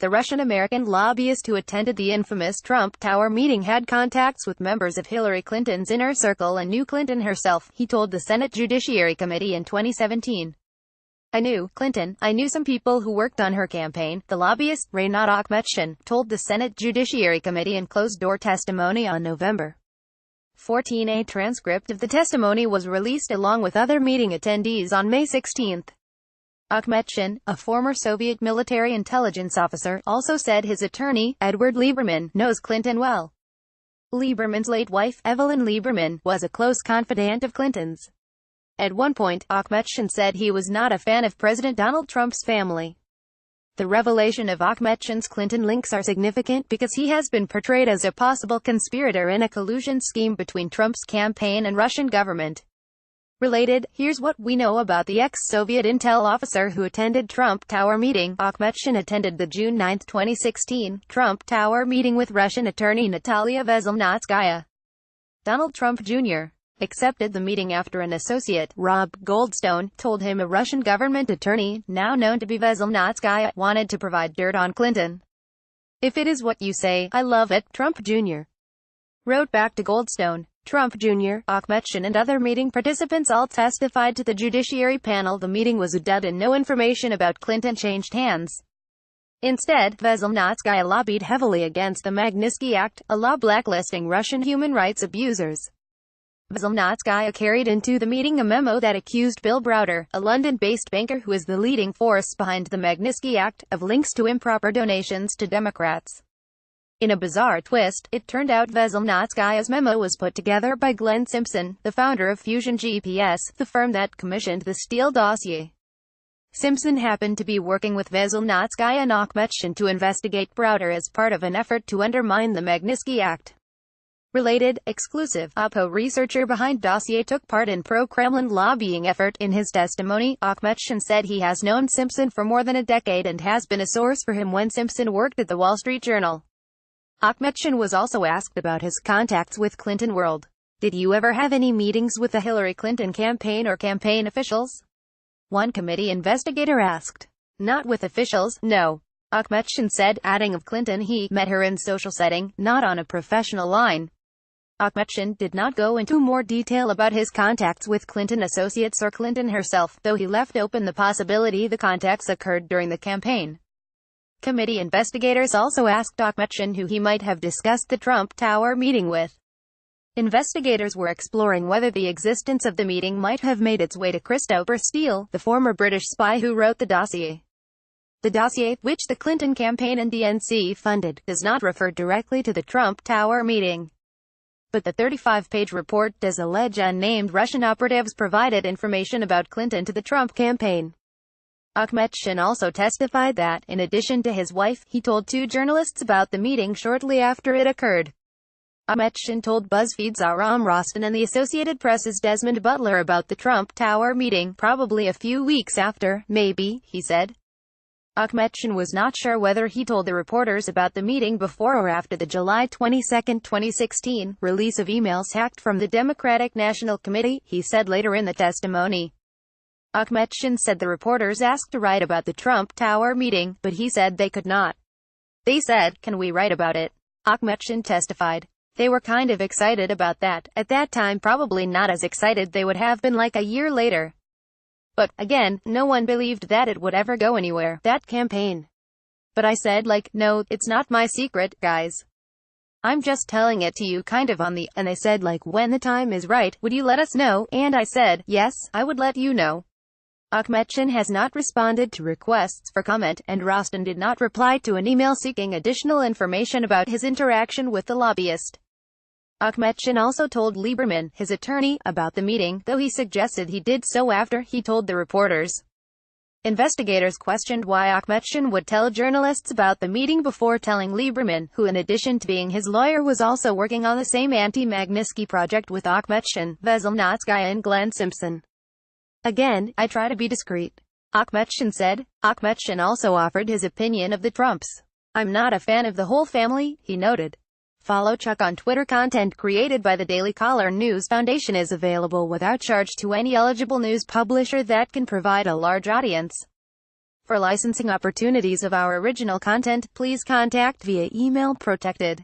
The Russian-American lobbyist who attended the infamous Trump Tower meeting had contacts with members of Hillary Clinton's inner circle and knew Clinton herself, he told the Senate Judiciary Committee in 2017. I knew Clinton. I knew some people who worked on her campaign, the lobbyist, Reynat Akhmetshin, told the Senate Judiciary Committee in closed-door testimony on November 14. A transcript of the testimony was released along with other meeting attendees on May 16. Akhmetshin, a former Soviet military intelligence officer, also said his attorney, Edward Lieberman, knows Clinton well. Lieberman's late wife, Evelyn Lieberman, was a close confidant of Clinton's. At one point, Akhmetshin said he was not a fan of President Donald Trump's family. The revelation of Akhmetshin's Clinton links are significant because he has been portrayed as a possible conspirator in a collusion scheme between Trump's campaign and Russian government. Related, here's what we know about the ex-Soviet intel officer who attended Trump Tower meeting. Akhmetshin attended the June 9, 2016, Trump Tower meeting with Russian attorney Natalia Veselnitskaya. Donald Trump Jr. accepted the meeting after an associate, Rob Goldstone, told him a Russian government attorney, now known to be Veselnitskaya, wanted to provide dirt on Clinton. If it is what you say, I love it, Trump Jr. wrote back to Goldstone. Trump Jr., Akhmetshin and other meeting participants all testified to the judiciary panel. The meeting was dead and no information about Clinton changed hands. Instead, Veselnitskaya lobbied heavily against the Magnitsky Act, a law blacklisting Russian human rights abusers. Veselnitskaya carried into the meeting a memo that accused Bill Browder, a London-based banker who is the leading force behind the Magnitsky Act, of links to improper donations to Democrats. In a bizarre twist, it turned out Veselnitskaya's memo was put together by Glenn Simpson, the founder of Fusion GPS, the firm that commissioned the Steele dossier. Simpson happened to be working with Veselnitskaya and Akhmetshin to investigate Browder as part of an effort to undermine the Magnitsky Act. Related, exclusive, Oppo researcher behind dossier took part in pro-Kremlin lobbying effort. In his testimony, Akhmetshin said he has known Simpson for more than a decade and has been a source for him when Simpson worked at the Wall Street Journal. Akhmetshin was also asked about his contacts with Clinton World. Did you ever have any meetings with the Hillary Clinton campaign or campaign officials? One committee investigator asked. Not with officials, no. Akhmetshin said, adding of Clinton he met her in social setting, not on a professional line. Akhmetshin did not go into more detail about his contacts with Clinton associates or Clinton herself, though he left open the possibility the contacts occurred during the campaign. Committee investigators also asked Akhmetshin who he might have discussed the Trump Tower meeting with. Investigators were exploring whether the existence of the meeting might have made its way to Christopher Steele, the former British spy who wrote the dossier. The dossier, which the Clinton campaign and DNC funded, does not refer directly to the Trump Tower meeting. But the 35-page report does allege unnamed Russian operatives provided information about Clinton to the Trump campaign. Akhmetshin also testified that, in addition to his wife, he told two journalists about the meeting shortly after it occurred. Akhmetshin told BuzzFeed's Aram Rostin and the Associated Press's Desmond Butler about the Trump Tower meeting, probably a few weeks after, maybe, he said. Akhmetshin was not sure whether he told the reporters about the meeting before or after the July 22, 2016, release of emails hacked from the Democratic National Committee, he said later in the testimony. Akhmetshin said the reporters asked to write about the Trump Tower meeting, but he said they could not. They said, "Can we write about it?" Akhmetshin testified. They were kind of excited about that. At that time probably not as excited they would have been like a year later. But, again, no one believed that it would ever go anywhere, that campaign. But I said no, it's not my secret, guys. I'm just telling it to you kind of on the, and they said when the time is right, would you let us know? And I said, yes, I would let you know. Akhmetshin has not responded to requests for comment, and Rostin did not reply to an email seeking additional information about his interaction with the lobbyist. Akhmetshin also told Lieberman, his attorney, about the meeting, though he suggested he did so after he told the reporters. Investigators questioned why Akhmetshin would tell journalists about the meeting before telling Lieberman, who in addition to being his lawyer was also working on the same anti-Magnitsky project with Akhmetshin, Veselnitskaya and Glenn Simpson. Again, I try to be discreet. Akhmetshin said. Akhmetshin also offered his opinion of the Trumps. I'm not a fan of the whole family, he noted. Follow Chuck on Twitter. Content created by the Daily Caller News Foundation is available without charge to any eligible news publisher that can provide a large audience. For licensing opportunities of our original content, please contact via email protected.